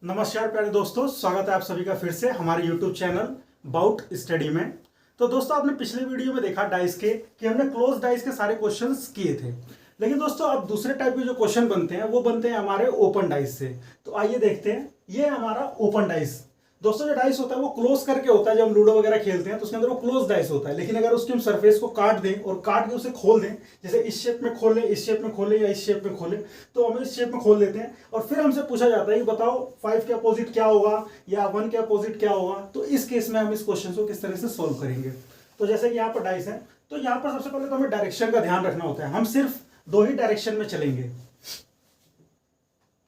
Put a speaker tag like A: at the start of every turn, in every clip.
A: नमस्कार प्यारे दोस्तों, स्वागत है आप सभी का फिर से हमारे YouTube चैनल बाउट स्टडी में। तो दोस्तों, आपने पिछले वीडियो में देखा डाइस के कि हमने क्लोज डाइस के सारे क्वेश्चंस किए थे। लेकिन दोस्तों, अब दूसरे टाइप के जो क्वेश्चन बनते हैं वो बनते हैं हमारे ओपन डाइस से। तो आइए देखते हैं, ये हमारा ओपन डाइस। दोस्तों, जो डाइस होता है वो क्लोज करके होता है। जब हम लूडो वगैरह खेलते हैं तो उसके अंदर वो क्लोज डाइस होता है। लेकिन अगर उसके हम सरफेस को काट दें और काट के उसे खोल दें, जैसे इस शेप में खोलें, इस शेप में खोलें या इस शेप में खोलें, तो हम इस शेप में खोल देते हैं और फिर हमसे पूछा जाता है कि बताओ 5 के अपोजिट क्या होगा या 1 के अपोजिट क्या होगा। तो इस केस में हम इस क्वेश्चन को किस तरह से सोल्व करेंगे। तो जैसे कि यहाँ पर डाइस है, तो यहाँ पर सबसे पहले तो हमें डायरेक्शन का ध्यान रखना होता है। हम सिर्फ दो ही डायरेक्शन में चलेंगे।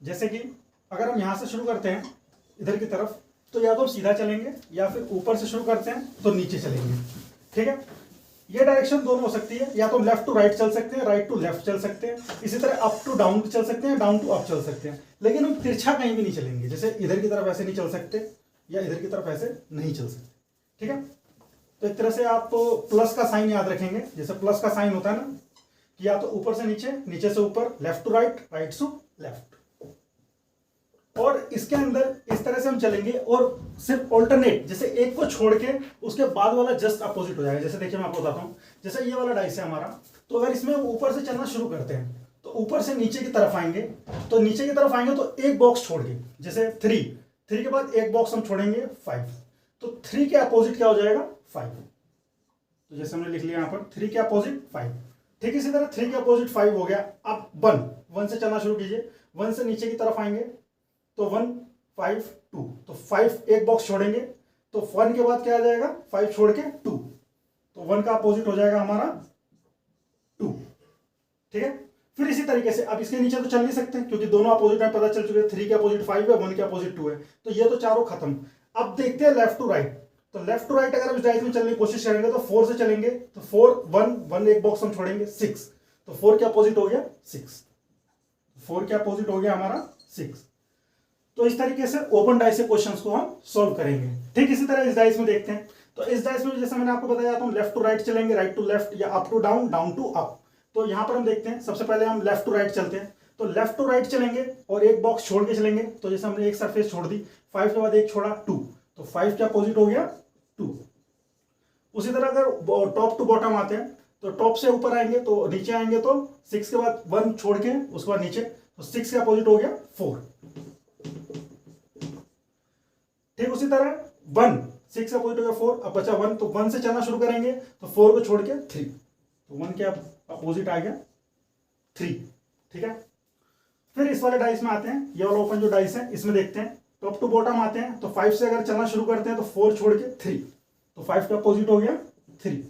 A: जैसे कि अगर हम यहां से शुरू करते हैं इधर की तरफ, तो या तो हम सीधा चलेंगे या फिर ऊपर से शुरू करते हैं तो नीचे चलेंगे। ठीक है, ये डायरेक्शन दोनों हो सकती है। या तो हम लेफ्ट टू राइट चल सकते हैं, राइट टू लेफ्ट चल सकते हैं, इसी तरह अप टू डाउन चल सकते हैं, डाउन टू अप चल सकते हैं। लेकिन हम तिरछा कहीं भी नहीं चलेंगे। जैसे इधर की तरफ ऐसे नहीं चल सकते या इधर की तरफ ऐसे नहीं चल सकते। ठीक है, तो एक तरह से आप प्लस का साइन याद रखेंगे। जैसे प्लस का साइन होता है ना, कि या तो ऊपर से नीचे, नीचे से ऊपर, left to right, right to left. और इसके अंदर इस तरह से हम चलेंगे और सिर्फ ऑल्टरनेट, जैसे एक को छोड़ के उसके बाद वाला जस्ट अपोजिट हो जाएगा। जैसे देखिए, मैं आपको बताता हूं, जैसे ये वाला डाइस है हमारा, तो अगर इसमें ऊपर से चलना शुरू करते हैं तो ऊपर से नीचे की तरफ आएंगे। तो नीचे की तरफ आएंगे तो एक बॉक्स छोड़ के, जैसे 3 के बाद एक बॉक्स हम छोड़ेंगे 5, तो 3 के अपोजिट क्या हो जाएगा 5। तो जैसे हमने लिख लिया यहां पर 3 के अपोजिट 5। ठीक इसी तरह 3 के अपोजिट 5 हो गया। अब 1 से चलना शुरू कीजिए। 1 से नीचे की तरफ आएंगे तो 1 5 2, तो 5 एक बॉक्स छोड़ेंगे तो 1 के बाद क्या आ जाएगा 5 छोड़ के 2, तो 1 का अपोजिट हो जाएगा हमारा 2। ठीक है, फिर इसी तरीके से अब इसके नीचे तो चल नहीं सकते क्योंकि दोनों अपोजिट में पता चल चुके हैं। 3 के अपोजिट 5 है, 1 के अपोजिट 2 है, तो ये तो चारों खत्म। अब देखते हैं लेफ्ट टू राइट। तो लेफ्ट टू राइट अगर इस डायरेक्शन में चलने की कोशिश करेंगे तो 4 से चलेंगे, तो 4 1 एक बॉक्स हम छोड़ेंगे 6, तो 4 के अपोजिट हो गया 6। 4 के अपोजिट हो गया हमारा 6। तो इस तरीके से ओपन डाइस से क्वेश्चंस को हम सॉल्व करेंगे। ठीक इसी तरह इस डाइस में देखते हैं। तो इस डाइस में जैसे मैंने आपको बताया था, हम लेफ्ट टू राइट चलेंगे, राइट टू लेफ्ट या up to down, down to up. तो यहां पर हम देखते हैं, सबसे पहले हम लेफ्ट टू राइट चलते हैं। तो लेफ्ट टू राइट चलेंगे और एक बॉक्स छोड़ के चलेंगे। तो जैसे हमने एक सरफेस छोड़ दी, 5 के बाद एक छोड़ा 2, तो 5 के अपोजिट हो गया 2। उसी तरह अगर टॉप टू बॉटम आते हैं, तो टॉप से ऊपर आएंगे तो नीचे आएंगे, तो 6 के बाद 1 छोड़ के उसके बाद नीचे, तो 6 के अपोजिट हो गया 4। ठीक उसी तरह 1 6 अपोजिट हो गया 4, अब बचा 1, तो 1 से चलना शुरू करेंगे तो 4 को छोड़ के 3, तो 1 के अपोजिट आ गया 3। ठीक है, फिर इस वाले डाइस में आते हैं। ये वाला ओपन जो डाइस है इसमें देखते हैं, टॉप टू बॉटम आते हैं। तो 5 से अगर चलना शुरू करते हैं तो 4 छोड़ के 3, तो 5 का अपोजिट हो गया 3।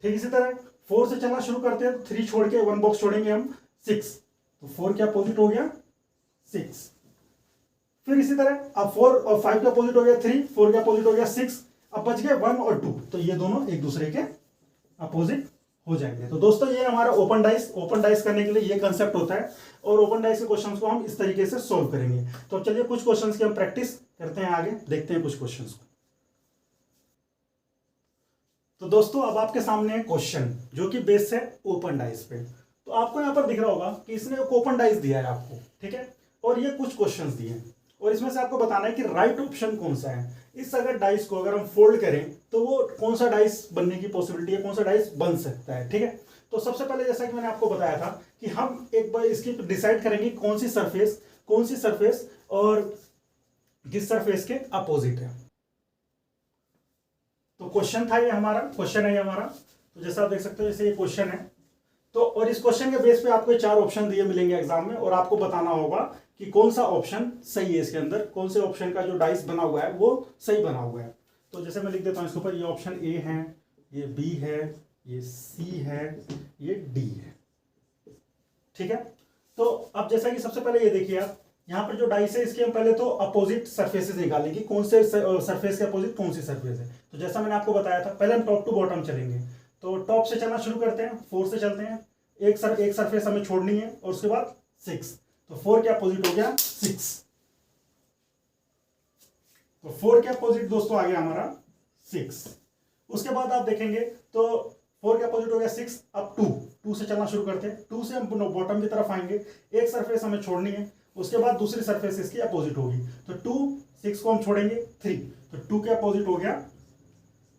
A: ठीक इसी तरह 4 से चलना शुरू करते हैं तो 3 छोड़ के 1 बॉक्स छोड़ेंगे हम 6, तो 4 के अपोजिट हो गया 6। फिर इसी तरह अब 4 और 5 का अपोजिट हो गया 3, 4 का अपोजिट हो गया 6, अब बच गए 1 और 2, तो ये दोनों एक दूसरे के अपोजिट हो जाएंगे। तो दोस्तों, ये हमारा ओपन डाइस करने के लिए ये कंसेप्ट होता है और ओपन डाइस के क्वेश्चंस को हम इस तरीके से सोल्व करेंगे। तो चलिए कुछ क्वेश्चंस की हम प्रैक्टिस करते हैं, आगे देखते हैं कुछ क्वेश्चंस को। तो दोस्तों, अब आपके सामने है क्वेश्चन जो कि बेस है ओपन डाइस पे। तो आपको यहां पर दिख रहा होगा कि इसने एक ओपन डाइस दिया है आपको। ठीक है, और ये कुछ क्वेश्चंस दिए हैं और इसमें से आपको बताना है कि राइट ऑप्शन कौन सा है। इस अगर डाइस को अगर हम फोल्ड करें तो वो कौन सा डाइस बनने की पॉसिबिलिटी है, कौन सा डाइस बन सकता है। ठीक है, तो सबसे पहले जैसा कि मैंने आपको बताया था कि हम एक बार इसकी डिसाइड करेंगे कौन सी सरफेस और किस सरफेस के अपोजिट है। तो क्वेश्चन था ये हमारा, क्वेश्चन है ये हमारा। तो जैसा आप देख सकते हो, जैसे ये क्वेश्चन है, तो और इस क्वेश्चन के बेस पे आपको 4 ऑप्शन दिए मिलेंगे एग्जाम में और आपको बताना होगा कि कौन सा ऑप्शन सही है। इसके अंदर कौन से ऑप्शन का जो डाइस बना हुआ है वो सही बना हुआ है। तो जैसे मैं लिख देता हूं इसके ऊपर, ये ऑप्शन ए है, ये बी है, ये सी है, ये डी है। ठीक है, तो अब जैसा कि सबसे पहले ये देखिए आप, यहाँ पर जो डाइस है इसके हम पहले तो अपोजिट सरफेसेस निकालेंगे, कौन से सरफेस के अपोजिट कौन सी सरफेस है। तो जैसा मैंने आपको बताया था, पहले हम टॉप टू बॉटम चलेंगे। तो टॉप से चलना शुरू करते हैं, 4 से चलते हैं, एक सरफेस हमें छोड़नी है और उसके बाद 6, तो 4 के अपोजिट हो गया 6, तो 4 के अपोजिट दोस्तों आ गया हमारा 6। उसके बाद आप देखेंगे तो 4 के अपोजिट हो गया 6, अब 2 से चलना शुरू करते हैं। 2 से हम बॉटम की तरफ आएंगे, एक सरफेस हमें छोड़नी है उसके बाद दूसरी सरफेस इसकी अपोजिट होगी, तो 2, 6 को हम छोड़ेंगे 3, तो 2 के अपोजिट हो गया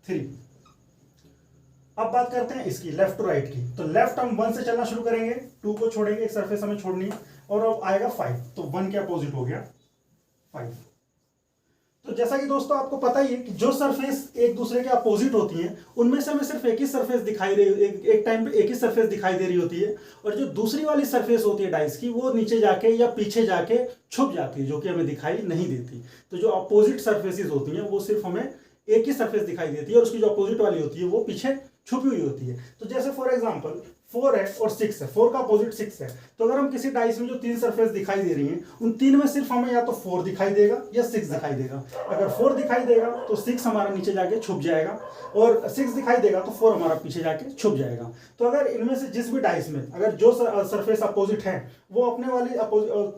A: 3। अब बात करते हैं इसकी लेफ्ट टू राइट की, तो लेफ्ट हम 1 से चलना शुरू करेंगे, 2 को छोड़ेंगे, एक सरफेस हमें छोड़नी है, और अब आएगा 5, तो 1 के अपोजिट हो गया 5। तो जैसा कि दोस्तों आपको पता ही है कि जो सरफेस एक दूसरे के अपोजिट होती हैं उनमें से हमें सिर्फ एक ही सरफेस दिखाई दे एक टाइम पे एक ही सरफेस दिखाई दे रही होती है, और जो दूसरी वाली सरफेस होती है डाइस की वो नीचे जाके या पीछे जाके छुप जाती है, जो कि हमें दिखाई नहीं देती। तो जो अपोजिट सरफेसेस होती हैं वो सिर्फ हमें एक ही सरफेस दिखाई देती है, और उसकी जो अपोजिट वाली होती है वो पीछे छुपी हुई होती है। तो जैसे फॉर एग्जांपल 4 है और 6 है, 4 का अपोजिट 6 है, तो अगर हम किसी डाइस में जो 3 सरफेस दिखाई दे रही हैं उन 3 में सिर्फ हमें या तो 4 दिखाई देगा या 6 दिखाई देगा। अगर 4 दिखाई देगा तो 6 हमारा नीचे जाके छुप जाएगा, और 6 दिखाई देगा तो 4 हमारा पीछे जाके छुप जाएगा। तो अगर इनमें से जिस भी डाइस में अगर जो सरफेस अपोजिट है वो अपने वाली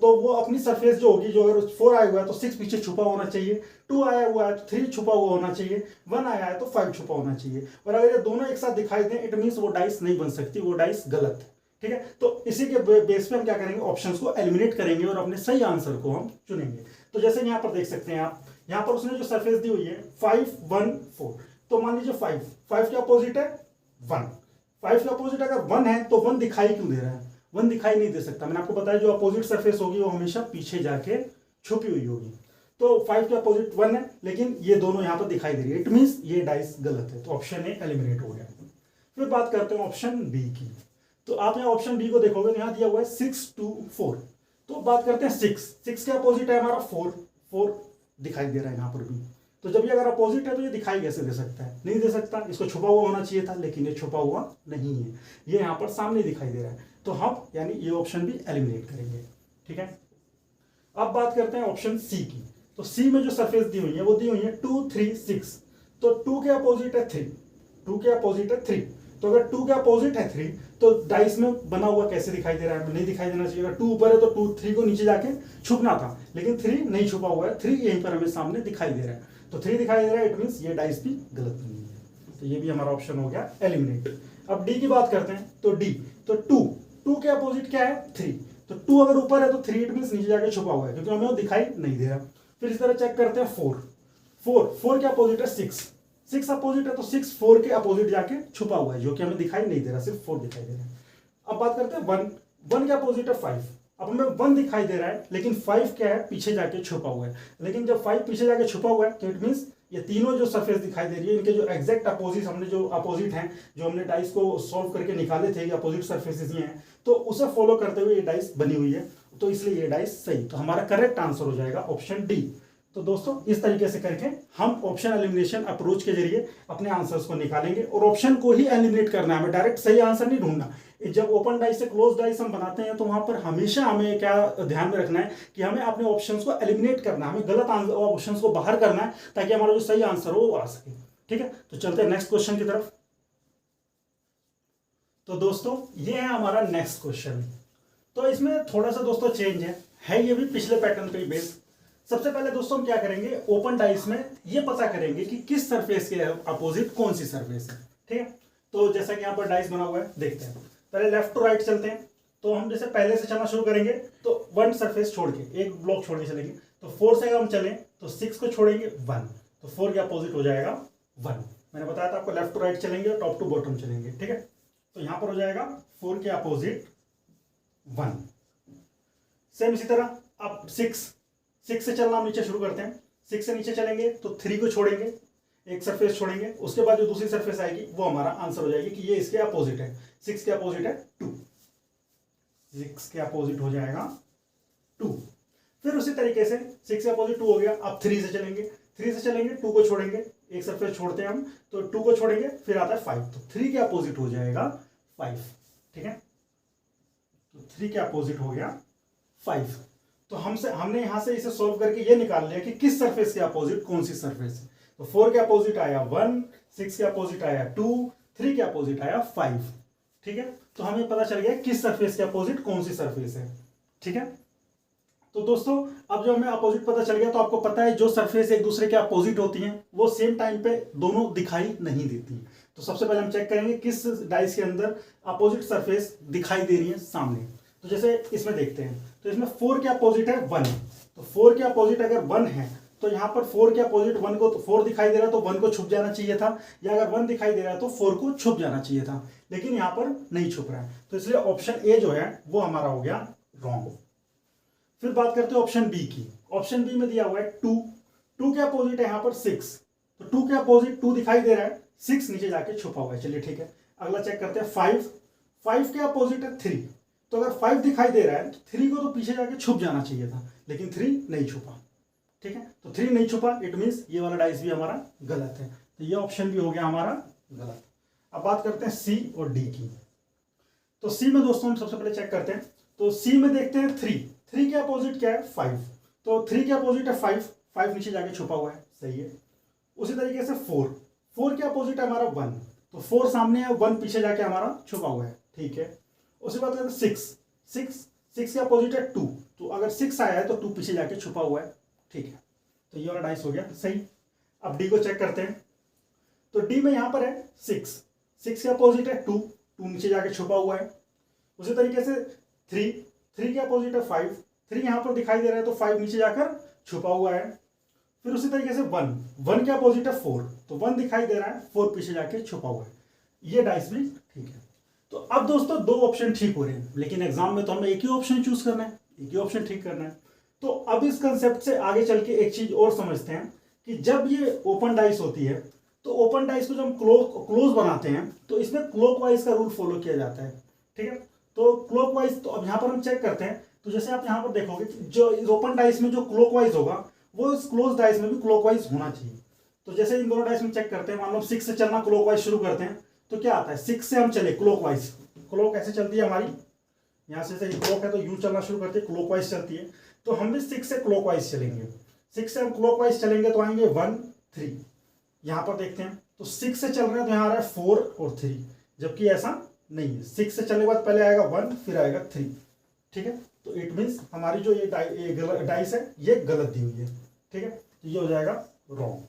A: तो वो अपनी सरफेस जो होगी, जो अगर 4 आया हुआ है तो 6 पीछे छुपा होना चाहिए, 2 आया हुआ है तो 3 छुपा हुआ होना चाहिए, 1 आया है तो 5 छुपा होना चाहिए। और अगर ये दोनों एक साथ दिखाई दें इट मींस वो डाइस नहीं बन सकती, वो डाइस गलत है। ठीक है, तो इसी के बेस पे हम क्या करेंगे, ऑप्शंस को एलिमिनेट करेंगे और अपने सही आंसर को हम चुनेंगे। तो जैसे यहाँ पर देख सकते हैं आप, यहाँ पर उसने जो सरफेस दी हुई है 5, 1, 4, तो मान लीजिए 5 के अपोजिट है 1, 5 के अपोजिट अगर 1 है तो 1 दिखाई क्यों दे रहा है, 1 दिखाई नहीं दे सकता। मैंने आपको बताया जो अपोजिट सरफेस होगी वो हमेशा पीछे जाके छुपी हुई होगी। तो 5 के अपोजिट 1 है, लेकिन ये दोनों यहाँ पर दिखाई दे रही है, इट मींस ये डाइस गलत है, तो ऑप्शन ए एलिमिनेट हो गया। फिर बात करते हैं ऑप्शन बी की, तो आप यहाँ ऑप्शन बी को देखोगे तो यहाँ दिया हुआ है 6, 2, 4, तो बात करते हैं 6 के अपोजिट है हमारा 4 दिखाई दे रहा है यहाँ पर भी। तो जब ये अगर अपोजिट है तो ये दिखाई कैसे दे सकता है, नहीं दे सकता, इसको छुपा हुआ होना चाहिए था, लेकिन ये छुपा हुआ नहीं है, ये यहाँ पर सामने दिखाई दे रहा है, तो हम यानी ये ऑप्शन भी एलिमिनेट करेंगे। ठीक है, अब बात करते हैं ऑप्शन सी की, तो सी में जो सरफेस दी हुई है वो दी हुई है 2, 3, 6, तो 2 के अपोजिट है 3, 2 के अपोजिट है 3, तो अगर 2 के अपोजिट है 3 तो डाइस में बना हुआ कैसे दिखाई दे रहा है, नहीं दिखाई देना चाहिए। अगर 2 ऊपर है तो 2 3 को नीचे जाके छुपना था, लेकिन 3 नहीं छुपा हुआ है, 3 यहीं पर हमें सामने दिखाई दे रहा है, तो 3 दिखाई दे रहा है, इट मींस ये डाइस भी गलत नहीं है, तो ये भी हमारा ऑप्शन हो गया एलिमिनेट। अब डी की बात करते हैं, तो डी, तो 2 के अपोजिट क्या है 3, तो 2 अगर ऊपर है तो 3 इट मींस नीचे जाके छुपा हुआ है, क्योंकि हमें वो दिखाई नहीं दे रहा। फिर इस तरह चेक करते हैं 4 के अपोजिट है 6 अपोजिट है, तो 6 4 के अपोजिट जाके छुपा हुआ है, जो कि हमें दिखाई नहीं दे रहा, सिर्फ 4 दिखाई दे रहा है। अब बात करते हैं 1 के अपोजिट है 5, अब हमें 1 दिखाई दे रहा है, लेकिन 5 क्या है पीछे जाके छुपा हुआ है, लेकिन जब 5 पीछे जाके छुपा हुआ है तो इट मींस ये तीनों जो सरफेस दिखाई दे रही है इनके जो एग्जैक्ट अपोजिट हमने जो अपोजिट हैं, जो हमने डाइस को सॉल्व करके निकाले थे, अपोजिट सरफेसेस ये हैं, तो उसे फॉलो करते हुए ये डाइस बनी हुई है, तो इसलिए ये डाइस सही, तो हमारा करेक्ट आंसर हो जाएगा ऑप्शन डी। तो दोस्तों इस तरीके से करके हम ऑप्शन एलिमिनेशन अप्रोच के जरिए अपने आंसर्स को निकालेंगे, और ऑप्शन को ही एलिमिनेट करना है, हमें डायरेक्ट सही आंसर नहीं ढूंढना। जब ओपन डाइस से क्लोज डाइस हम बनाते हैं तो वहां पर हमेशा हमें क्या ध्यान में रखना है कि हमें अपने ऑप्शंस को एलिमिनेट करना है, हमें गलत ऑप्शंस को बाहर करना है, ताकि हमारा जो सही आंसर हो वो आ सके। ठीक है, तो चलते हैं नेक्स्ट क्वेश्चन की तरफ। तो दोस्तों ये है हमारा नेक्स्ट क्वेश्चन, तो इसमें थोड़ा सा दोस्तों चेंज है ये भी पिछले पैटर्न पे बेस। सबसे पहले दोस्तों हम क्या करेंगे, ओपन डाइस में ये पता करेंगे कि किस सरफेस के अपोजिट कौन सी सरफेस है। ठीक है, तो जैसा कि यहाँ पर डाइस बना हुआ है देखते हैं, पहले लेफ्ट टू राइट चलते हैं, तो हम जैसे पहले से चलना शुरू करेंगे तो 1 सरफेस छोड़ के एक ब्लॉक छोड़ के चलेंगे, तो 4 से अगर हम चलें तो 6 को छोड़ेंगे 1, तो 4 के अपोजिट हो जाएगा 1। मैंने बताया था आपको लेफ्ट टू राइट चलेंगे और टॉप टू बॉटम चलेंगे। ठीक है, तो यहाँ पर हो जाएगा 4 के अपोजिट 1। सेम इसी तरह अब 6 से चलना हम नीचे शुरू करते हैं, 6 से नीचे चलेंगे तो 3 को छोड़ेंगे, एक सरफेस छोड़ेंगे, उसके बाद जो दूसरी सरफेस आएगी वो हमारा आंसर हो जाएगी कि ये इसके अपोजिट है। 6 के अपोजिट है 2, 6 के अपोजिट हो जाएगा 2। फिर उसी तरीके से 6 के अपोजिट 2 हो गया, अब 3 से चलेंगे, 2 को छोड़ेंगे, एक सरफेस छोड़ते हैं हम, तो 2 को छोड़ेंगे, फिर आता है 5, तो 3 के अपोजिट हो जाएगा 5। ठीक है, तो 3 के अपोजिट हो गया 5। तो हमने यहां से इसे सॉल्व करके ये निकाल लिया कि किस सरफेस के अपोजिट कौन सी सरफेस है। तो 4 के अपोजिट आया 1, 6 के अपोजिट आया 2, 3 के अपोजिट आया 5। ठीक है, तो हमें पता चल गया किस सरफेस के अपोजिट कौन सी सरफेस है। ठीक है, तो दोस्तों अब जब हमें अपोजिट पता चल गया तो आपको पता है जो सरफेस एक दूसरे के अपोजिट होती हैं वो सेम टाइम पे दोनों दिखाई नहीं देती। तो सबसे पहले हम चेक करेंगे किस डाइस के अंदर अपोजिट सरफेस दिखाई दे रही है सामने। तो जैसे इसमें देखते हैं, तो इसमें 4 के अपोजिट है 1, तो 4 के अपोजिट अगर 1 है तो यहाँ पर 4 के अपोजिट 1 को, तो 4 दिखाई दे रहा है तो 1 को छुप जाना चाहिए था, या अगर 1 दिखाई दे रहा है तो 4 को छुप जाना चाहिए था, लेकिन यहाँ पर नहीं छुप रहा है, तो इसलिए ऑप्शन ए जो है वो हमारा हो गया रॉन्ग। फिर बात करते हैं ऑप्शन बी की। ऑप्शन बी में दिया हुआ है 2, 2 के अपोजिट है यहाँ पर 6, तो 2 के अपोजिट 2 दिखाई दे रहा है, 6 नीचे जाके छुपा हुआ है। चलिए ठीक है, अगला चेक करते हैं 5, 5 के अपोजिट है 3, तो अगर 5 दिखाई दे रहा है तो 3 को तो पीछे जाके छुप जाना चाहिए था, लेकिन 3 नहीं छुपा। ठीक है, तो 3 नहीं छुपा, इट मीन्स ये वाला डाइस भी हमारा गलत है, तो ये ऑप्शन भी हो गया हमारा गलत। अब बात करते हैं सी और डी की। तो सी में दोस्तों हम सबसे पहले चेक करते हैं, तो सी में देखते हैं 3, 3 के अपोजिट क्या है 5, तो 3 के अपोजिट है 5, 5 नीचे जाके छुपा हुआ है, सही है। उसी तरीके से 4, 4 के अपोजिट है हमारा 1, तो 4 सामने है, 1 पीछे जाके हमारा छुपा हुआ है, ठीक है। उसी बात करते हैं 6, 6 के अपोजिट है 2, तो अगर 6 आया है तो 2 पीछे जाके छुपा हुआ है, ठीक है, तो ये वाला डाइस हो गया सही। अब डी को चेक करते हैं, तो डी में यहां पर है 6, 6 के अपोजिट है 2, 2 नीचे जाके छुपा हुआ है। उसी तरीके से 3, 3 के अपोजिट है 5, 3 यहां पर दिखाई दे रहा है तो 5 नीचे जाकर छुपा हुआ है। फिर उसी तरीके से 1, 1 के अपोजिट है 4, तो 1 दिखाई दे रहा है, 4 पीछे जाके छुपा हुआ है, ये डाइस भी ठीक है। तो अब दोस्तों 2 ऑप्शन ठीक हो रहे हैं, लेकिन एग्जाम में तो हमें एक ही ऑप्शन चूज करना है, एक ही ऑप्शन ठीक करना है। तो अब इस कंसेप्ट से आगे चल के एक चीज और समझते हैं कि जब ये ओपन डाइस होती है, तो ओपन डाइस को जब हम क्लोज बनाते हैं तो इसमें क्लॉकवाइज का रूल फॉलो किया जाता है, ठीक है। तो क्लॉकवाइज, तो अब यहाँ पर हम चेक करते हैं, तो जैसे आप यहाँ पर देखोगे जो ओपन डाइस में जो क्लॉकवाइज होगा वो इस क्लोज डाइस में भी क्लॉकवाइज होना चाहिए। तो जैसे इन दोनों डाइस में चेक करते हैं, मान लो 6 से चलना क्लॉकवाइज शुरू करते हैं, तो क्या आता है 6 से हम चले क्लॉकवाइज, क्लॉक ऐसे चलती है हमारी, यहाँ से क्लॉक है तो यू चलना शुरू करती है, क्लॉकवाइज चलती है, तो हम भी 6 से क्लॉकवाइज चलेंगे। 6 से हम क्लॉकवाइज चलेंगे तो आएंगे 1 3, यहाँ पर देखते हैं तो 6 से चल रहे हैं तो यहाँ आ रहा है 4 और 3, जबकि ऐसा नहीं है, 6 से चलने के बाद पहले आएगा 1 फिर आएगा 3, ठीक है। तो इट मीन्स हमारी जो ये डाइस है ये गलत दी हुई है, ठीक है, तो ये हो जाएगा रॉन्ग।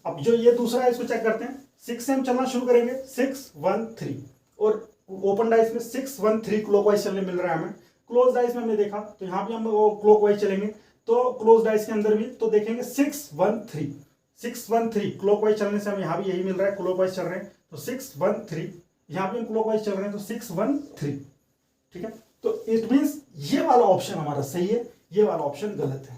A: अब जो ये दूसरा है इसको चेक करते हैं, 6 से हम चलना शुरू करेंगे 6 1 3, और ओपन डाइस में 6 1 3 क्लॉकवाइज चलने मिल रहा है हमें। क्लोज डाइस में हमने देखा तो यहाँ भी हम क्लॉकवाइज चलेंगे, तो क्लोज डाइस के अंदर भी तो देखेंगे 6 1 3, 6 1 3 क्लॉकवाइज चलने से हमें यहाँ भी यही मिल रहा है, क्लॉकवाइज चल रहे हैं तो 6 1 3, यहाँ भी हम क्लॉकवाइज चल रहे हैं तो 6 1 3, ठीक है। तो इट मीन्स ये वाला ऑप्शन हमारा सही है, ये वाला ऑप्शन गलत है,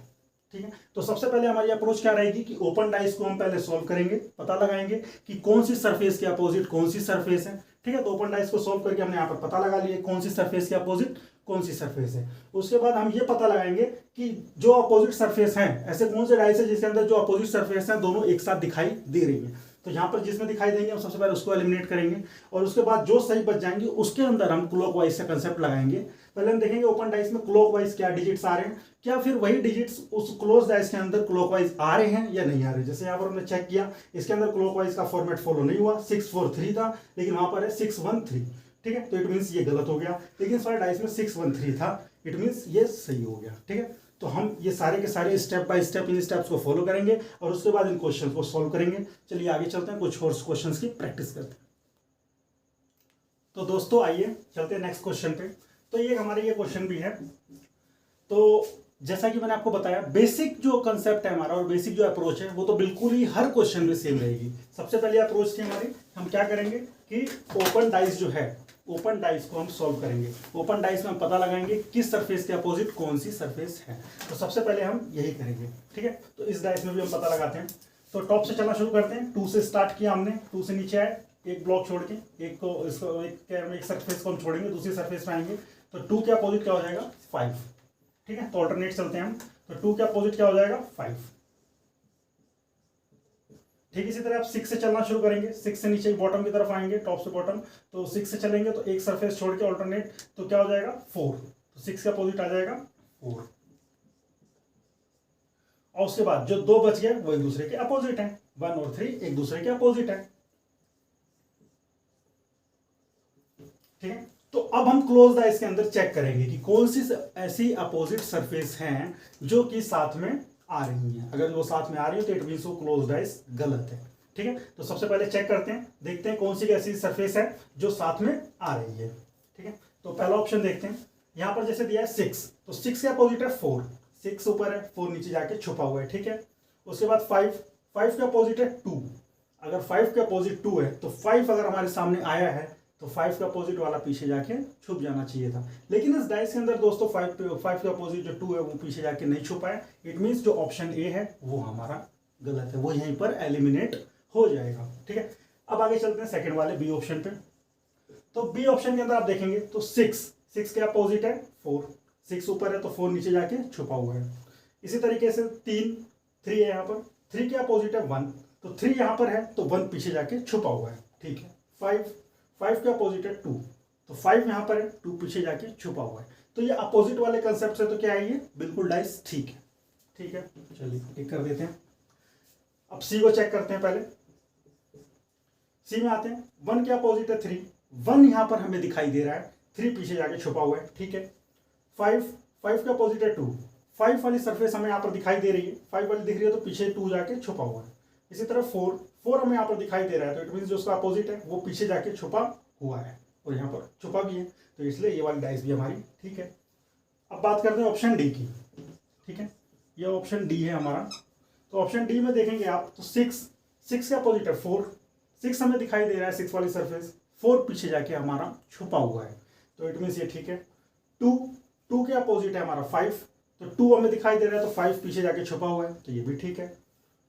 A: ठीक है। तो सबसे पहले हमारी अप्रोच क्या रहेगी कि ओपन डाइस को हम पहले सॉल्व करेंगे, पता लगाएंगे कि कौन सी सरफेस के अपोजिट कौन सी सरफेस है, ठीक है। तो ओपन डाइस को सॉल्व करके हमने यहाँ पर पता लगा लिया कौन सी सरफेस के अपोजिट कौन सी सरफेस है। उसके बाद हम ये पता लगाएंगे कि जो अपोजिट सरफेस है, ऐसे कौन से डाइस है जिसके अंदर जो अपोजिट सरफेस है दोनों एक साथ दिखाई दे रही है, तो यहाँ पर जिसमें दिखाई देंगे हम सबसे पहले उसको एलिमिनेट करेंगे, और उसके बाद जो सही बच जाएंगे उसके अंदर हम क्लॉकवाइज का कंसेप्ट लगाएंगे। पहले हम देखेंगे ओपन डाइस में क्लॉकवाइज क्या डिजिट्स आ रहे हैं, क्या फिर वही डिजिट्स उस क्लोज डाइस के अंदर क्लॉकवाइज आ रहे हैं या नहीं आ रहे। जैसे यहाँ पर हमने चेक किया, इसके अंदर क्लॉकवाइज का फॉर्मेट फॉलो नहीं हुआ, 6 4 3 था, लेकिन वहां पर है 6 1 3, ठीक है। तो इट मीन्स ये गलत हो गया, लेकिन इस वाले डाइस में 6 1 3 था, इट मीन्स ये सही हो गया, ठीक है। तो हम ये सारे के सारे step by step in steps को फॉलो करेंगे और उसके बाद इन क्वेश्चन को सॉल्व करेंगे। चलिए आगे चलते हैं, कुछ और क्वेश्चंस की प्रैक्टिस करते हैं। तो दोस्तों आइए चलते हैं नेक्स्ट क्वेश्चन पे। तो ये हमारे ये क्वेश्चन भी है। तो जैसा कि मैंने आपको बताया, बेसिक जो कंसेप्ट है हमारा और बेसिक जो अप्रोच है वो तो बिल्कुल ही हर क्वेश्चन में सेम रहेगी। सबसे पहले अप्रोच थी हमारी, हम क्या करेंगे कि ओपन डाइस जो है, ओपन डाइस को हम सॉल्व करेंगे। ओपन डाइस में हम पता लगाएंगे किस सरफेस के अपोजिट कौन सी सरफेस है। तो सबसे पहले हम यही करेंगे, ठीक है। तो इस डाइस में भी हम पता लगाते हैं। तो टॉप से चलना शुरू करते हैं, 2 से स्टार्ट किया हमने, 2 से नीचे आए, एक ब्लॉक छोड़ के एक को इसको एक सरफेस को हम छोड़ेंगे, दूसरी सरफेस पे आएंगे, तो 2 के अपोजिट क्या हो जाएगा 5, ठीक है। तो ऑल्टरनेट चलते हैं हम, तो 2 के अपोजिट क्या हो जाएगा 5, ठीक। इसी तरह आप 6 से चलना शुरू करेंगे, 6 से नीचे बॉटम की तरफ आएंगे, टॉप से बॉटम, तो 6 से चलेंगे तो एक सरफेस छोड़ के ऑल्टरनेट, तो क्या हो जाएगा 4, तो 6 के अपोजिट आ जाएगा 4, और उसके बाद जो 2 बच गए वो एक दूसरे के अपोजिट है, 1 और 3 एक दूसरे के अपोजिट है, ठीक है। तो अब हम क्लोज डाइस के अंदर चेक करेंगे कि कौन सी ऐसी अपोजिट सरफेस हैं जो कि साथ में आ रही हैं। अगर वो साथ में आ रही है तो इट मींस वो क्लोज डाइस गलत है, ठीक है। तो सबसे पहले चेक करते हैं, देखते हैं कौन सी ऐसी सरफेस है जो साथ में आ रही है, ठीक है। तो पहला ऑप्शन देखते हैं, यहाँ पर जैसे दिया है 6, तो 6 के अपोजिट है 4, 6 ऊपर है 4 नीचे जाके छुपा हुआ है, ठीक है। उसके बाद 5, 5 के अपोजिट है 2, अगर 5 के अपोजिट 2 है तो 5 अगर हमारे सामने आया है तो 5 का अपोजिट वाला पीछे जाके छुप जाना चाहिए था, लेकिन इस डाइस के अंदर दोस्तों 5 का अपोजिट जो 2 है वो पीछे जाके नहीं छुपा है। इट मीन्स जो ऑप्शन ए है वो हमारा गलत है, वो यहीं पर एलिमिनेट हो जाएगा, ठीक है। अब आगे चलते हैं सेकंड वाले बी ऑप्शन पे। तो बी ऑप्शन के अंदर आप देखेंगे तो 6 के अपोजिट है 4, 6 ऊपर है तो 4 नीचे जाके छुपा हुआ है। इसी तरीके से 3 है यहाँ पर, 3 के अपोजिट है 1, तो 3 यहाँ पर है तो 1 पीछे जाके छुपा हुआ है, ठीक है। 5 के अपोजिट है 2, तो 5 यहाँ पर है 2 पीछे जाके छुपा हुआ है। तो ये अपोजिट वाले कंसेप्ट से तो क्या है, ये बिल्कुल डाइस ठीक है, ठीक है। चलिए टिक कर देते हैं। अब सी को चेक करते हैं पहले। सी में आते हैं, 1 के अपोजिट है 3, 1 यहाँ पर हमें दिखाई दे रहा है, 3 पीछे जाके छुपा हुआ है, ठीक है। 5 के अपोजिट है 2, 5 वाली सरफेस हमें यहाँ पर दिखाई दे रही है, 5 वाली दिख रही है तो पीछे 2 जाके छुपा हुआ है। इसी तरह 4 हमें यहाँ पर दिखाई दे रहा है, तो इट मीन्स जो उसका अपोजिट है वो पीछे जाके छुपा हुआ है और यहाँ पर छुपा भी है, तो इसलिए ये वाली डाइस भी हमारी ठीक है। अब बात करते हैं ऑप्शन डी की, ठीक है। ये ऑप्शन डी है हमारा। तो ऑप्शन डी में देखेंगे आप तो 6 के अपोजिट है 4, 6 हमें दिखाई दे रहा है, 6 वाली सरफेस, 4 पीछे जाके हमारा छुपा हुआ है, तो इट मीन्स ये ठीक है। 2 के अपोजिट है हमारा 5, तो 2 हमें दिखाई दे रहा है तो 5 पीछे जाके छुपा हुआ है, तो ये भी ठीक है।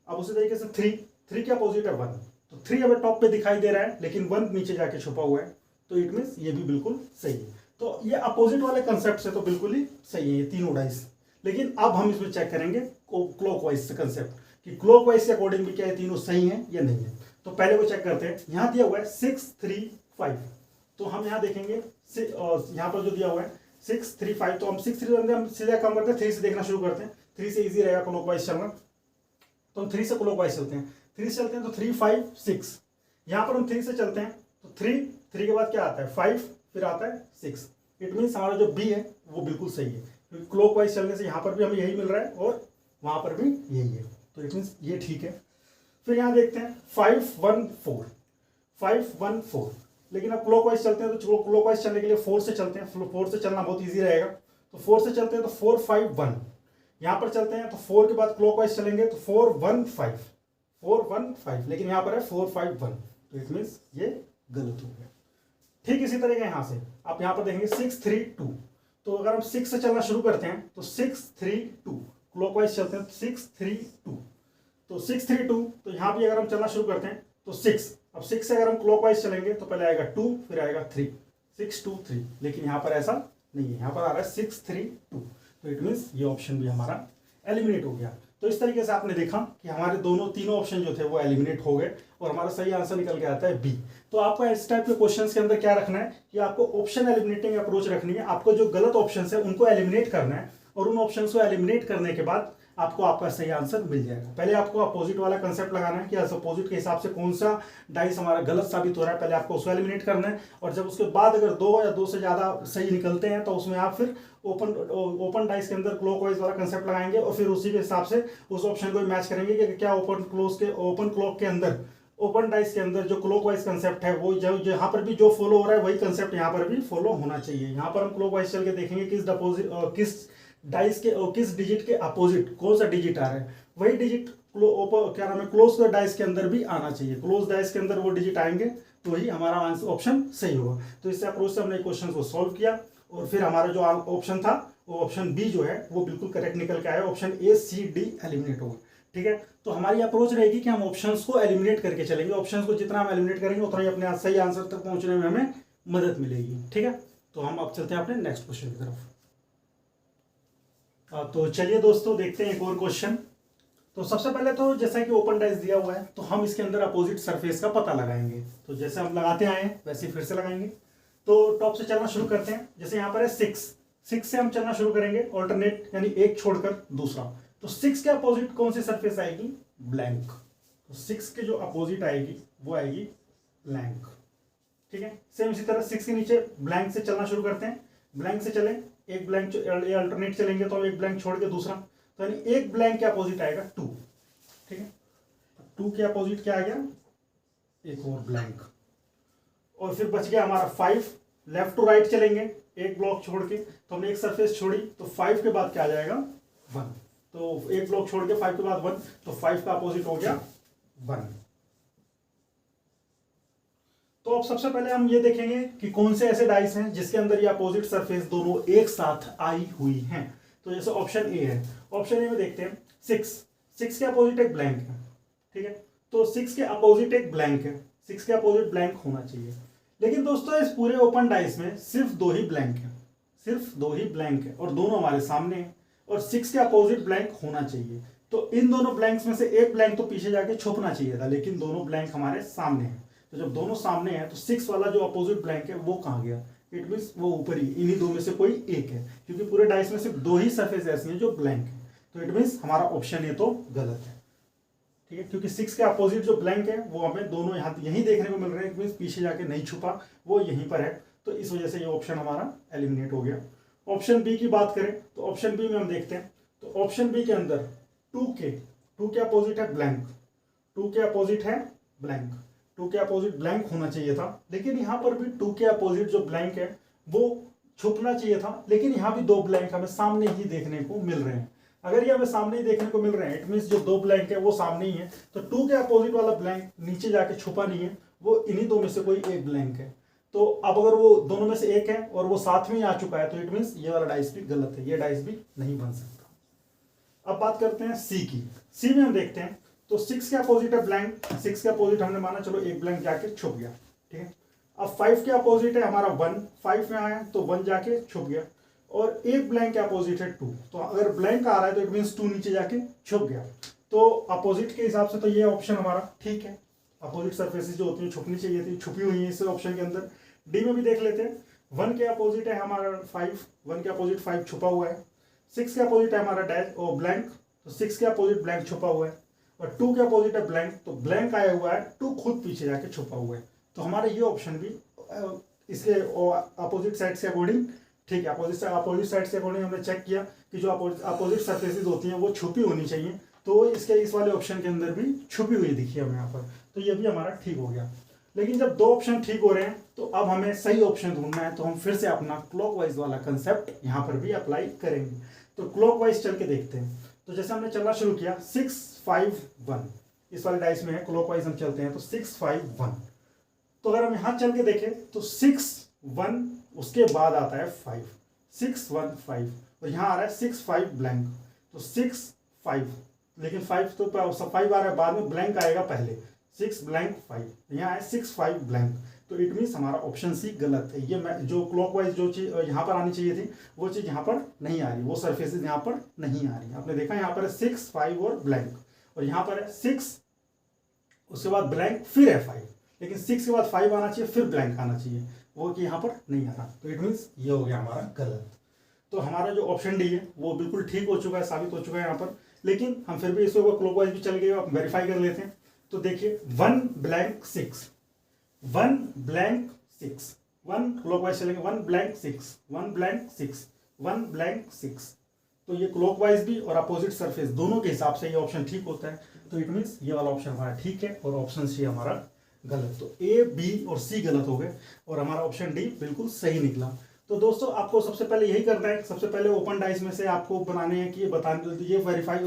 A: अब उसी तरीके से 3 के अपोजिट है 1, तो 3 हमें टॉप पे दिखाई दे रहा है लेकिन 1 नीचे जाके छुपा हुआ है, तो इट मीन्स ये भी बिल्कुल सही है। तो ये अपोजिट वाले कंसेप्ट से तो बिल्कुल ही सही है ये तीनों डाइस। लेकिन अब हम इसमें चेक करेंगे क्लॉकवाइज से कंसेप्ट कि क्लॉकवाइज के अकॉर्डिंग भी क्या ये तीनों सही हैं या नहीं है। तो पहले को चेक करते हैं। यहाँ दिया हुआ है 6 3 5, तो हम यहाँ देखेंगे यहाँ पर जो दिया हुआ है 6 3 5, तो हम 6 3 हम सीधा काम करते हैं, 3 से देखना शुरू करते हैं। 3 से इजी रहेगा क्लॉकवाइज चलना, तो हम 3 से क्लॉकवाइज चलते हैं। 3 से चलते हैं तो 3 5 6, यहाँ पर हम 3 से चलते हैं तो 3 के बाद क्या आता है 5, फिर आता है 6। इट मीन्स हमारा जो बी है वो बिल्कुल सही है, क्योंकि क्लॉकवाइज चलने से यहाँ पर भी हमें यही मिल रहा है और वहाँ पर भी यही है, तो इट मीन्स ये ठीक है। फिर यहाँ देखते हैं 5 1 4, 5 1 4, लेकिन अब क्लॉकवाइज चलते हैं तो क्लॉकवाइज चलने के लिए 4 से चलते हैं, 4 से चलना बहुत ईजी रहेगा, तो 4 से चलते हैं तो 4 5 1, यहाँ पर चलते हैं तो 4 के बाद क्लॉकवाइज चलेंगे तो 4 1 5, 4 1 5, लेकिन यहाँ पर है 4 5 1, तो इट मीन्स ये गलत हो गया। ठीक इसी तरह का यहाँ से आप यहाँ पर देखेंगे 6 3 2, तो अगर हम 6 से चलना शुरू करते हैं तो 6 3 2, क्लॉकवाइज चलते हैं 6 3 2, तो 6 3 2, तो यहाँ भी अगर हम चलना शुरू करते हैं तो 6, अब 6 से अगर हम क्लॉकवाइज चलेंगे तो पहले आएगा 2, फिर आएगा 3, 6 2 3, लेकिन यहाँ पर ऐसा नहीं है, यहाँ पर आ रहा है 6 3 2, तो इट मीन्स ये ऑप्शन भी हमारा एलिमिनेट हो गया। तो इस तरीके से आपने देखा कि हमारे तीनों ऑप्शन जो थे वो एलिमिनेट हो गए और हमारा सही आंसर निकल के आता है बी। तो आपको इस टाइप के क्वेश्चंस के अंदर क्या रखना है कि आपको ऑप्शन एलिमिनेटिंग अप्रोच रखनी है। आपको जो गलत ऑप्शन है उनको एलिमिनेट करना है और उन ऑप्शन को एलिमिनेट करने के बाद आपको आपका सही आंसर मिल जाएगा। पहले आपको अपोजिट वाला कंसेप्ट लगाना है कि अपोजिट के हिसाब से कौन सा डाइस हमारा गलत साबित हो रहा है, पहले आपको उसको एलिमिनेट करना है। और जब उसके बाद अगर 2 या 2 से ज़्यादा सही निकलते हैं तो उसमें आप फिर ओपन डाइस के अंदर क्लॉकवाइज वाला कंसेप्ट लगाएंगे और फिर उसी के हिसाब से उस ऑप्शन को मैच करेंगे कि क्या ओपन क्लॉक के अंदर, ओपन डाइस के अंदर जो क्लॉकवाइज कंसेप्ट है वो यहाँ पर भी जो फॉलो हो रहा है वही कंसेप्ट यहाँ पर भी फॉलो होना चाहिए। यहाँ पर हम क्लॉकवाइज चल के देखेंगे किस डाइस के किस डिजिट के अपोजिट कौन सा डिजिट आ रहा है, वही डिजिट क्या नाम है क्लोज डाइस के अंदर भी आना चाहिए। क्लोज डाइस के अंदर वो डिजिट आएंगे तो ही हमारा आंसर ऑप्शन सही होगा। तो इस अप्रोच से हमने क्वेश्चन को सॉल्व किया और फिर हमारा जो ऑप्शन था वो ऑप्शन बी जो है वो बिल्कुल करेक्ट निकल के आया, option A C D eliminate होगा। ठीक है, तो हमारी अप्रोच रहेगी कि हम ऑप्शंस को एलिमिनेट करके चलेंगे। ऑप्शंस को जितना हम एलिमिनेट करेंगे उतना ही अपने सही आंसर तक पहुंचने में हमें मदद मिलेगी। ठीक है, तो हम अब चलते हैं अपने नेक्स्ट क्वेश्चन की तरफ। तो चलिए दोस्तों देखते हैं एक और क्वेश्चन। तो सबसे पहले तो जैसा कि ओपन डाइस दिया हुआ है तो हम इसके अंदर अपोजिट सरफेस का पता लगाएंगे। तो जैसे हम लगाते आए हैं वैसे फिर से लगाएंगे। तो टॉप से चलना शुरू करते हैं। जैसे यहाँ पर है 6 से हम चलना शुरू करेंगे ऑल्टरनेट, यानी एक छोड़कर दूसरा। तो 6 के अपोजिट कौन सी सरफेस आएगी? ब्लैंक। तो 6 के जो अपोजिट आएगी वो आएगी ब्लैंक। ठीक है, सेम इसी तरह 6 के नीचे ब्लैंक से चलना शुरू करते हैं। ब्लैंक से चले, एक ब्लैंक अल्टरनेट चलेंगे तो हम एक ब्लैंक छोड़ के दूसरा, तो यानी एक ब्लैंक के अपोजिट आएगा 2। ठीक है, 2 के अपोजिट क्या आ गया? एक और ब्लैंक। और फिर बच गया हमारा 5। लेफ्ट टू राइट चलेंगे एक ब्लॉक छोड़ के, तो हमने एक सरफेस छोड़ी, तो 5 के बाद क्या आ जाएगा 1, तो एक ब्लॉक छोड़ के 5 के बाद 1, तो 5 का अपोजिट हो गया 1। तो अब सबसे पहले हम ये देखेंगे कि कौन से ऐसे डाइस हैं जिसके अंदर ये अपोजिट सरफेस दोनों एक साथ आई हुई हैं। तो जैसे ऑप्शन ए है, ऑप्शन ए में देखते हैं 6 के अपोजिट एक ब्लैंक है, ठीक है, तो 6 के अपोजिट एक ब्लैंक है, 6 के अपोजिट ब्लैंक होना चाहिए। लेकिन दोस्तों इस पूरे ओपन डाइस में सिर्फ 2 ही ब्लैंक है, सिर्फ 2 ही ब्लैंक है और दोनों हमारे सामने हैं, और 6 के अपोजिट ब्लैंक होना चाहिए। तो इन दोनों ब्लैंक्स में से एक ब्लैंक तो पीछे जाके छुपना चाहिए था, लेकिन दोनों ब्लैंक हमारे सामने हैं। तो जब दोनों सामने हैं तो 6 वाला जो अपोजिट ब्लैंक है वो कहाँ गया, इट मीन्स वो ऊपर ही, इन्हीं दो में से कोई एक है, क्योंकि पूरे डाइस में सिर्फ 2 ही सरफेस ऐसी हैं जो ब्लैंक है। तो इट मीन्स हमारा ऑप्शन ये तो गलत है, ठीक है, क्योंकि 6 के अपोजिट जो ब्लैंक है वो हमें दोनों यहाँ यहीं देखने को मिल रहे हैं, मीन्स पीछे जाके नहीं छुपा, वो यहीं पर है। तो इस वजह से ये ऑप्शन हमारा एलिमिनेट हो गया। ऑप्शन बी की बात करें तो ऑप्शन बी में हम देखते हैं, तो ऑप्शन बी के अंदर 2 के अपोजिट है ब्लैंक, 2 के अपोजिट है ब्लैंक, 2 के अपोजिट ब्लैंक होना चाहिए था, लेकिन यहाँ पर भी 2 के अपोजिट जो ब्लैंक है वो छुपना चाहिए था, लेकिन यहाँ भी 2 ब्लैंक हमें सामने ही देखने को मिल रहे हैं। अगर ये हमें सामने ही देखने को मिल रहे हैं, इट मीन्स जो 2 ब्लैंक है वो सामने ही है, तो 2 के अपोजिट वाला ब्लैंक नीचे जाके छुपा नहीं है, वो इन्हीं दो में से कोई एक ब्लैंक है। तो अब अगर वो दोनों में से एक है और वो साथ में ही आ चुका है, तो इट मीन्स ये वाला डाइस भी गलत है, ये डाइस भी नहीं बन सकता। अब बात करते हैं सी की। सी में हम देखते हैं, तो 6 के अपोजिट है ब्लैंक, 6 के अपोजिट हमने माना चलो एक ब्लैंक जाके छुप गया, ठीक है। अब 5 के अपोजिट है हमारा 1, 5 में आया तो 1 जाके छुप गया, और एक ब्लैंक के अपोजिट है 2, तो अगर ब्लैंक आ रहा है तो इट मीन्स 2 नीचे जाके छुप गया। तो अपोजिट के हिसाब से तो ये ऑप्शन हमारा ठीक है, अपोजिट सरफेसेस जो होती है छुपनी चाहिए थी, छुपी हुई है इस ऑप्शन के अंदर। डी में भी देख लेते हैं, 1 के अपोजिट है हमारा 5, 1 के अपोजिट 5 छुपा हुआ है, 6 के अपोजिट है हमारा डैश और ब्लैंक, तो 6 के अपोजिट ब्लैंक छुपा हुआ है, और 2 के अपोजिट है ब्लैंक, तो ब्लैंक आया हुआ है, 2 खुद पीछे जाके छुपा हुआ है। तो हमारा ये ऑप्शन भी इसके अपोजिट साइड से अकॉर्डिंग ठीक है, अपोजिट साइड से अकॉर्डिंग हमने चेक किया कि जो अपोजिट सरफेसेस होती हैं वो छुपी होनी चाहिए, तो इसके इस वाले ऑप्शन के अंदर भी छुपी हुई दिखी हमें यहाँ पर, तो ये भी हमारा ठीक हो गया। लेकिन जब 2 ऑप्शन ठीक हो रहे हैं तो अब हमें सही ऑप्शन ढूंढना है, तो हम फिर से अपना क्लॉकवाइज वाला कंसेप्ट यहाँ पर भी अप्लाई करेंगे। तो क्लॉकवाइज चल के देखते हैं। तो जैसे हमने चलना शुरू किया 6, 5, 1 इस वाले डाइस में है, क्लॉकवाइज हम चलते हैं, तो 6, 5, 1। तो अगर हम यहाँ चल के देखें तो 6, 1 उसके बाद आता है 5, 6, 1, 5, और यहाँ आ रहा है 6, 5 ब्लैंक, तो 6, 5, लेकिन 5 तो 5 आ रहा है बाद में, ब्लैंक आएगा पहले, 6 ब्लैंक 5, यहाँ है 6, 5 ब्लैंक, तो इट मीन्स हमारा ऑप्शन सी गलत है। ये जो क्लॉकवाइज जो चीज यहाँ पर आनी चाहिए थी वो चीज यहाँ पर नहीं आ रही, वो सरफेसेस यहाँ पर नहीं आ रही। आपने देखा यहाँ पर है 6, 5 और ब्लैंक, और यहाँ पर है 6 उसके बाद ब्लैंक फिर है 5, लेकिन 6 के बाद 5 आना चाहिए फिर ब्लैंक आना चाहिए, वो कि यहाँ पर नहीं आ रहा, तो इट मीन्स ये हो गया हमारा गलत। तो हमारा जो ऑप्शन डी है वो बिल्कुल ठीक हो चुका है, साबित हो चुका है यहाँ पर, लेकिन हम फिर भी इसको क्लॉकवाइज भी चल गए, वेरीफाई कर लेते हैं। तो देखिए 1 ब्लैंक 6, 1 ब्लैंक 6, 1 क्लॉकवाइज चलेंगे, 1 ब्लैंक 6, 1 ब्लैंक 6, 1 ब्लैंक 6, तो ये क्लॉकवाइज भी और अपोजिट सरफेस दोनों के हिसाब से ये ऑप्शन ठीक होता है, तो इट मीन्स ये वाला ऑप्शन हमारा ठीक है और ऑप्शन सी हमारा गलत। तो ए, बी और सी गलत हो गए और हमारा ऑप्शन डी बिल्कुल सही निकला। तो दोस्तों आपको सबसे पहले यही करना है, सबसे पहले ओपन डाइस में से आपको बनाने हैं कि ये बताने, ये वेरीफाई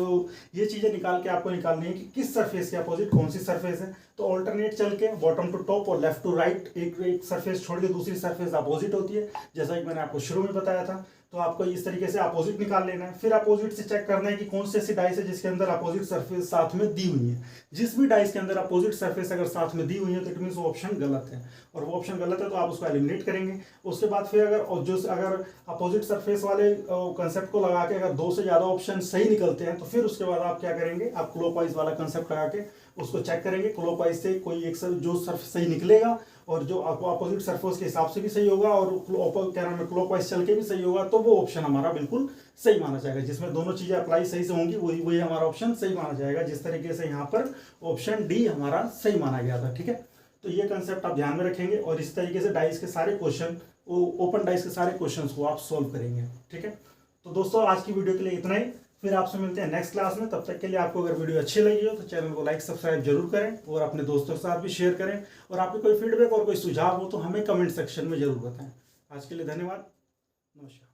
A: ये चीज़ें निकाल के आपको निकालनी है कि किस सरफेस के अपोजिट कौन सी सरफेस है। तो ऑल्टरनेट चल के बॉटम टू टॉप और लेफ्ट टू राइट एक सरफेस छोड़ के दूसरी सरफेस अपोजिट होती है, जैसा कि मैंने आपको शुरू में बताया था। तो आपको इस तरीके से अपोजिट निकाल लेना है, फिर अपोजिट से चेक करना है कि कौन सी ऐसी डाइस है जिसके अंदर अपोजिट सरफेस साथ में दी हुई है। जिस भी डाइस के अंदर अपोजिट सरफेस अगर साथ में दी हुई है तो इट मीन्स वो ऑप्शन गलत है, और वो ऑप्शन गलत है तो आप उसको एलिमिनेट करेंगे। उसके बाद फिर अगर अपोजिट सरफेस वाले कंसेप्ट को लगा के अगर 2 से ज़्यादा ऑप्शन सही निकलते हैं तो फिर उसके बाद आप क्या करेंगे, आप क्लॉकवाइज वाला कंसेप्ट लगा के उसको चेक करेंगे, क्लॉकवाइज से कोई एक जो सरफेस सही निकलेगा और जो अपोजिट सरफेस के हिसाब से भी सही होगा और क्या नाम है क्लॉकवाइज चल के भी सही होगा, तो वो ऑप्शन हमारा बिल्कुल सही माना जाएगा। जिसमें दोनों चीजें अप्लाई सही से होंगी वही हमारा ऑप्शन सही माना जाएगा, जिस तरीके से यहाँ पर ऑप्शन डी हमारा सही माना गया था। ठीक है, तो ये कंसेप्ट आप ध्यान में रखेंगे और इस तरीके से डाइस के सारे क्वेश्चन, ओपन डाइस के सारे क्वेश्चन को आप सोल्व करेंगे। ठीक है, तो दोस्तों आज की वीडियो के लिए इतना ही, फिर आपसे मिलते हैं नेक्स्ट क्लास में। तब तक के लिए आपको अगर वीडियो अच्छी लगी हो तो चैनल को लाइक सब्सक्राइब जरूर करें और अपने दोस्तों के साथ भी शेयर करें, और आपके कोई फीडबैक और कोई सुझाव हो तो हमें कमेंट सेक्शन में जरूर बताएं। आज के लिए धन्यवाद। नमस्कार।